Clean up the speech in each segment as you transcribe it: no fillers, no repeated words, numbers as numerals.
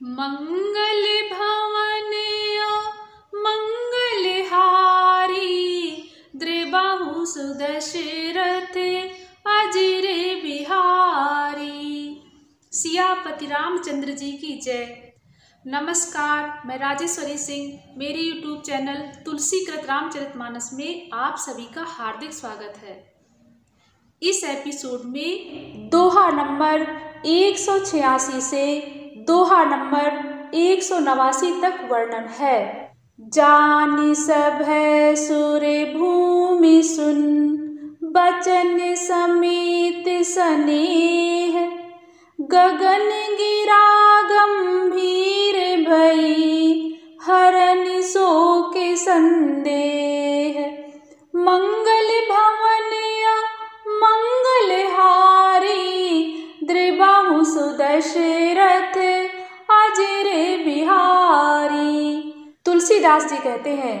मंगल भवन मंगलहारी, द्रिबाहु सुदशरथ अजिरे बिहारी। सियापति रामचंद्र जी की जय। नमस्कार, मैं राजेश्वरी सिंह। मेरे YouTube चैनल तुलसीकृत रामचरितमानस में आप सभी का हार्दिक स्वागत है। इस एपिसोड में दोहा नंबर 186 से दोहा नंबर 189 तक वर्णन है। जानि सभै सुर भूमि सुन, बचन समेत स्नेह, गगन गिरा गंभीर भई, हरन शोक संदेह। मंगल भवन मंगलहारी, द्रिबाहु सुदशरथ अजिरे बिहारी। तुलसीदास जी कहते हैं,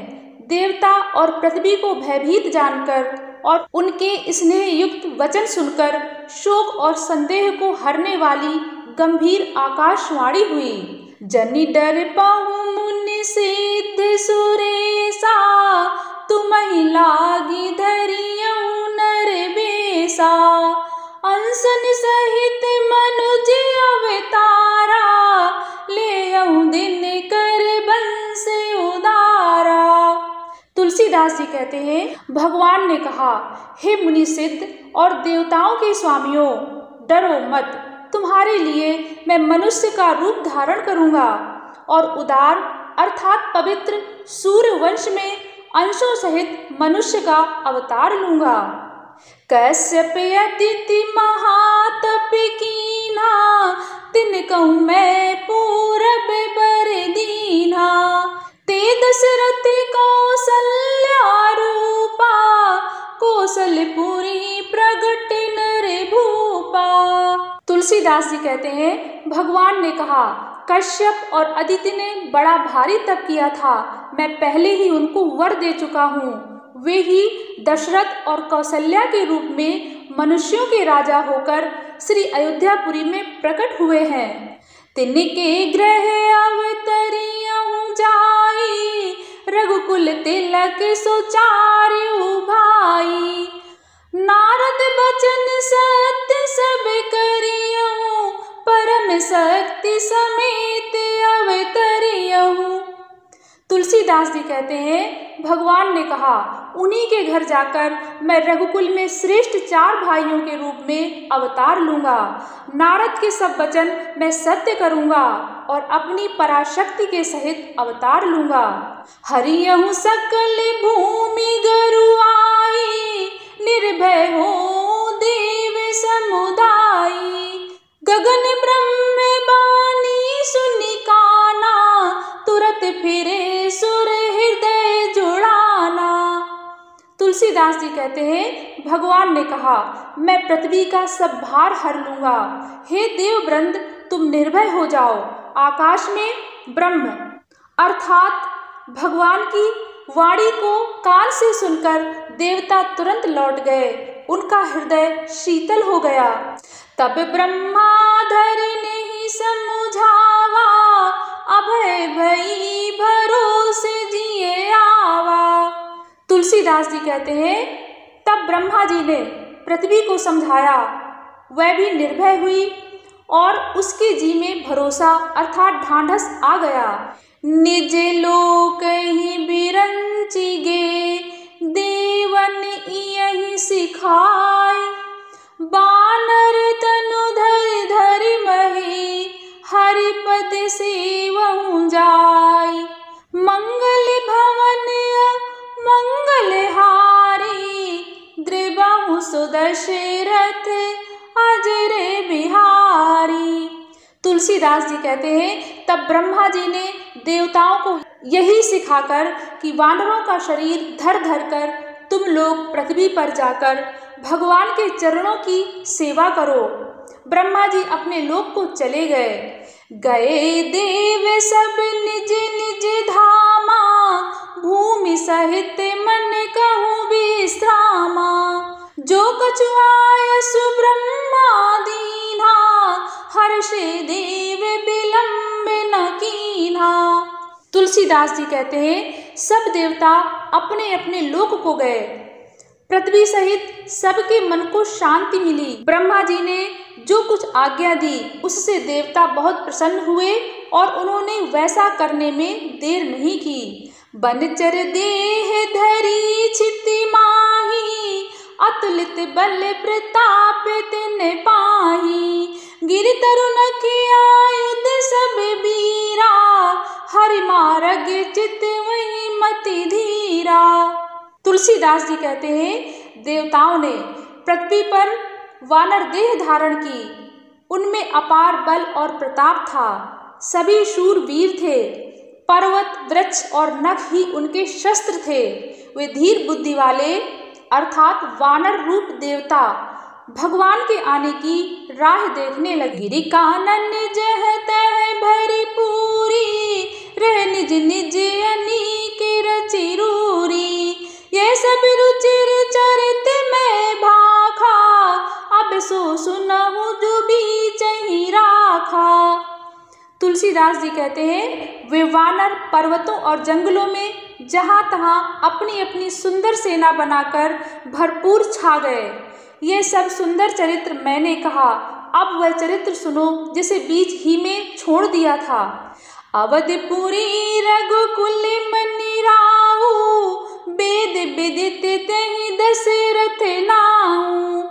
देवता और पृथ्वी को भयभीत जानकर और उनके स्नेह युक्त वचन सुनकर शोक और संदेह को हरने वाली गंभीर आकाशवाणी हुई। जनि डर पाहु मुनि सिद्ध सुरेसा, तुम्हि लागी धरियउ नर बेसा। अंसन सहित मनुज अवतारा, लेउ दिन कर बंस उदारा। तुलसीदास जी कहते हैं, भगवान ने कहा, हे मुनि सिद्ध और देवताओं के स्वामियों, डरो मत। तुम्हारे लिए मैं मनुष्य का रूप धारण करूंगा और उदार अर्थात पवित्र सूर्यवंश में अंशों सहित मनुष्य का अवतार लूंगा। कश्यप अदिति महातप कीन्हा, तिनकहु मैं पूरब बर दीन्हा। ते दशरथ कौसल्या रूपा, कौशलपुरी प्रगट नर भूपा। तुलसीदास जी कहते हैं, भगवान ने कहा, कश्यप और अदिति ने बड़ा भारी तप किया था, मैं पहले ही उनको वर दे चुका हूँ। वे ही दशरथ और कौशल्या के रूप में मनुष्यों के राजा होकर श्री अयोध्यापुरी में प्रकट हुए हैं। तिनके गृह अवतरियउ जाई, रघुकुल तिलक सुचारु भाई। नारद बचन सत्य सब करियउ, परम शक्ति समेत अवतरियउ। तुलसीदास जी कहते हैं, भगवान ने कहा, उन्हीं के घर जाकर मैं रघुकुल में श्रेष्ठ 4 भाइयों के रूप में अवतार लूंगा। नारद के सब वचन मैं सत्य करूंगा और अपनी पराशक्ति के सहित अवतार लूंगा। हरियहु सकल भूमि गरुआई, निर्भय हो देव समुदाई। गगन ब्रह्म बानी सुनि काना, तुरत फिरे सुर हृदय जुड़ाना। तुलसीदास जी कहते हैं, भगवान ने कहा, मैं पृथ्वी का सब भार हर लूंगा। हे देववृंद, तुम निर्भय हो जाओ। आकाश में ब्रह्म अर्थात भगवान की वाणी को कान से सुनकर देवता तुरंत लौट गए, उनका हृदय शीतल हो गया। तब ब्रह्मा धरने ही समुझावा, अभय भई भरोसे जिए आवा। तुलसीदास जी कहते हैं, तब ब्रह्मा जी ने पृथ्वी को समझाया, वह भी निर्भय हुई और उसके जी में भरोसा अर्थात ढांढस आ गया। निज लोक ही बिरंचि गे, देवन यही सिखाई। बानर तनु धरि धरि मही, हरिपद सेवउ जाई। मंगल भवन मंगलहारी, द्रिबाहु सुदशरथ अजिरे बिहारी। तुलसीदास जी कहते हैं, तब ब्रह्मा जी ने देवताओं को यही सिखाकर कि वानरों का शरीर धर धर कर तुम लोग पृथ्वी पर जाकर भगवान के चरणों की सेवा करो। ब्रह्मा जी अपने लोक को चले गए। गए देव सब निज निज धामा, भूमि सहित मन कहूँ विश्रामा। जो कछु आय सुब्रह्मा दीन्हा, हर्षे देव विलंब तुलसीदास जी कहते हैं, सब देवता अपने अपने लोक को गए। पृथ्वी सहित सबके मन को शांति मिली। ब्रह्मा जी ने जो कुछ आज्ञा दी उससे देवता बहुत प्रसन्न हुए और उन्होंने वैसा करने में देर नहीं की। बनचर देह धरी छिति माही, अतुलित बल प्रताप तिन पाही। गिर तरुण की आयुध सब बीरा, हरि मार्ग चित वही मति धीरा। तुलसीदास जी कहते हैं, देवताओं ने पृथ्वी पर वानर देह धारण की। उनमें अपार बल और प्रताप था। सभी शूरवीर थे। पर्वत, वृक्ष और नख ही उनके शस्त्र थे। वे धीर बुद्धि वाले अर्थात वानर रूप देवता भगवान के आने की राह देखने लगे। गिरि कानन जह तह भरी पूरी, रह निज निज अनीक रचि रूरी। ये सब रुचिर चरित में भाखा, अब सो सुनहु जो बीच ही राखा। तुलसीदास जी कहते हैं, वे वानर पर्वतों और जंगलों में जहाँ तहाँ अपनी अपनी सुंदर सेना बनाकर भरपूर छा गए। ये सब सुंदर चरित्र मैंने कहा, अब वह चरित्र सुनो जिसे बीच ही में छोड़ दिया था। अवधपुरी रघुकुल मनि राहु, वेद विदित तहि दशरथ नाहु।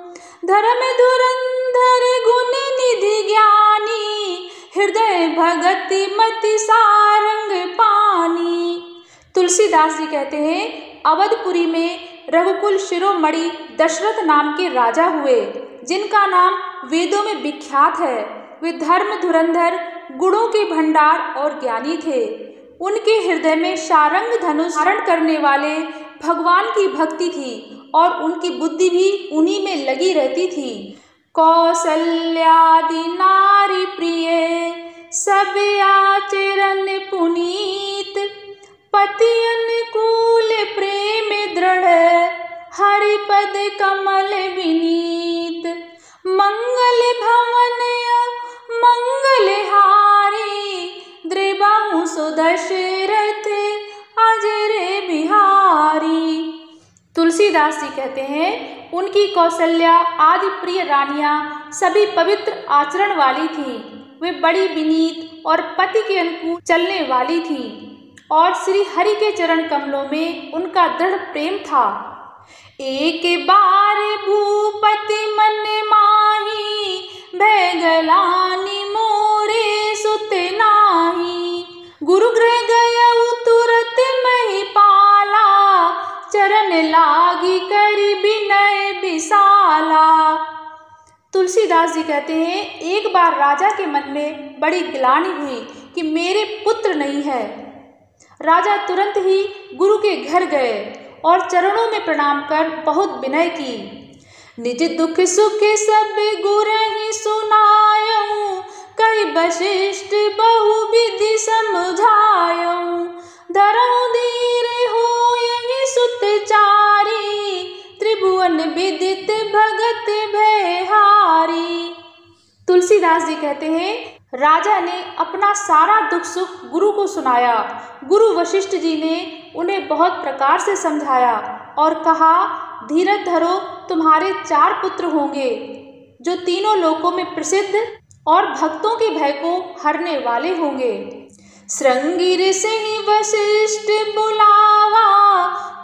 धर्म धुरंधर गुण निधि ज्ञानी, हृदय भगति मति सारंग पानी। तुलसीदास जी कहते हैं, अवधपुरी में रघुकुल शिरोमणि दशरथ नाम के राजा हुए, जिनका नाम वेदों में विख्यात है। वे धर्म धुरंधर, गुणों के भंडार और ज्ञानी थे। उनके हृदय में सारंग धनुष धारण करने वाले भगवान की भक्ति थी और उनकी बुद्धि भी उन्हीं में लगी रहती थी। कौसल्यादि नारी प्रिय, सब आचरण पुनीत। पति अनुकूल प्रेम दृढ़, हरिपद कमल विनीत। मंगल भवन मंगल हारी, द्रिबाहु सुदशरथ अजर बिहारी। तुलसीदास जी कहते हैं, उनकी कौशल्या आदि प्रिय रानियां सभी पवित्र आचरण वाली थीं। वे बड़ी विनीत और पति के अनुकूल चलने वाली थीं और श्री हरि के चरण कमलों में उनका दृढ़ प्रेम था। एक बार भूपति मन माही, भय गलानी मोरे सुत नाही। गुरु गृह गयउ तुरत महिपाला, चरण लागी करि विनय विशाला। तुलसीदास जी कहते हैं, एक बार राजा के मन में बड़ी ग्लानि हुई कि मेरे पुत्र नहीं है। राजा तुरंत ही गुरु के घर गए और चरणों में प्रणाम कर बहुत विनय की। निज दुख सुख सब गुरहि सुनायऊ, कहि वशिष्ठ बहु विधि समझायऊ। धरऊ धीर होयहि सुत चारी, त्रिभुवन विदित भगत भयहारी। तुलसीदास जी कहते हैं, राजा ने अपना सारा दुख सुख गुरु को सुनाया। गुरु वशिष्ठ जी ने उन्हें बहुत प्रकार से समझाया और कहा, धीरज धरो, तुम्हारे 4 पुत्र होंगे जो तीनों लोकों में प्रसिद्ध और भक्तों के भय को हरने वाले होंगे। श्रृंगी ऋषि वशिष्ठ बुलावा,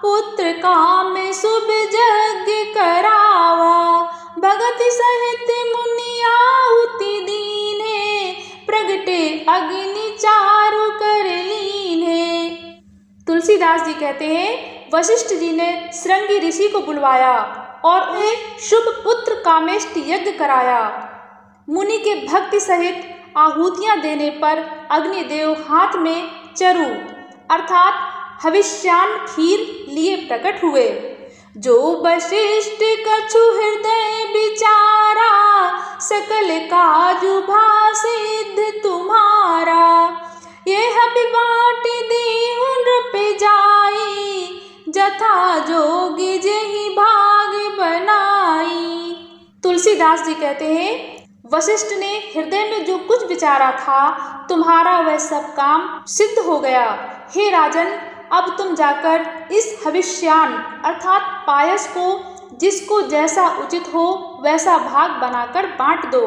पुत्र काम शुभ यज्ञ करावा। भगत सहित मुनि आहुति दीन्हे, प्रगटे अग्नि चारु कर लीन्हे। तुलसीदास जी कहते हैं, वशिष्ठ जी ने श्रृंगी ऋषि को बुलवाया और उन्हें शुभ पुत्र कामेष्ट यज्ञ कराया। मुनि के भक्ति सहित आहुतियां देने पर अग्निदेव हाथ में चरु अर्थात हविष्यान खीर लिए प्रकट हुए। जो वशिष्ठ कछु हृदय विचारा, सकल काजु भासिद्ध तुम्हारा। ये हबि बाट देहु नृप जाई, जथा जोगी जेहि भाग बनाई। तुलसीदास जी कहते हैं, वशिष्ठ ने हृदय में जो कुछ विचारा था, तुम्हारा वह सब काम सिद्ध हो गया। हे राजन, अब तुम जाकर इस हविष्यान अर्थात पायस को जिसको जैसा उचित हो वैसा भाग बनाकर बांट दो।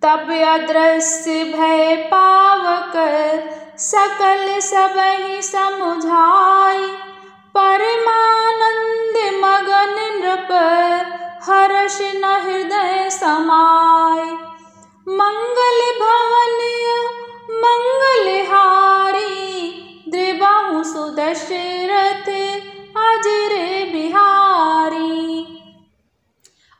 तब अदृश्य भय पावकर सकल सबहि समुझाई, परमानंद मगन नृप हर्ष न हृदय समाय। मंगल भवन मंगलहारी, द्रिबाहु सुदशरथ अजर बिहारी।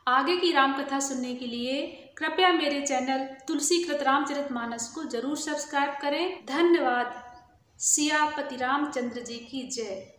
आगे की राम कथा सुनने के लिए कृपया मेरे चैनल तुलसीकृत रामचरितमानस को जरूर सब्सक्राइब करें। धन्यवाद। सियापति रामचंद्र जी की जय।